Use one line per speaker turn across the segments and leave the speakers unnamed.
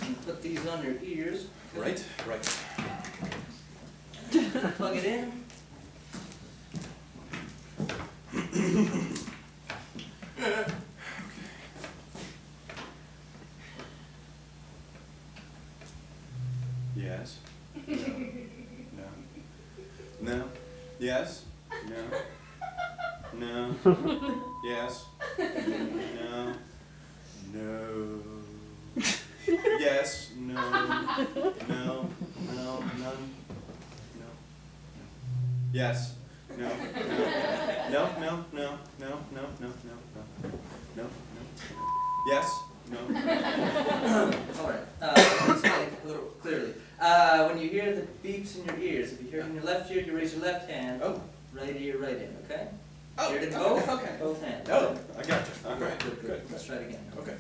And put these on your ears.
Right.
Plug it in.
Yes. No. No. Yes. No. No. Yes. No. No. Yes. No. No. No. None. No. Yes. No. No. No. No. No. No. No. No. No. No. No. Yes. No.
All right. Let's explain it a little clearly. When you hear the beeps in your ears, if you hear it in your left ear, you raise your left hand.
Oh.
Right ear, right hand. Okay.
Oh.
Hear it in
Okay.
both.
Okay.
Both hands.
Oh, I got you.
Good,
Okay.
good, good. Let's try it again.
Okay.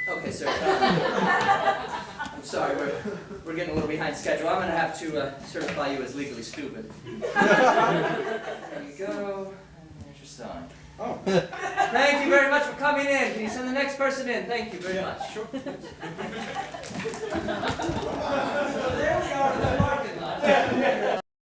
Okay, sir. I'm sorry, we're getting a little behind schedule. I'm going to have to certify you as legally stupid. There you go. And there's your sign.
Oh.
Thank you very much for coming in. Can you send the next person in? Thank you very much.
Sure.
So there we are in the parking lot.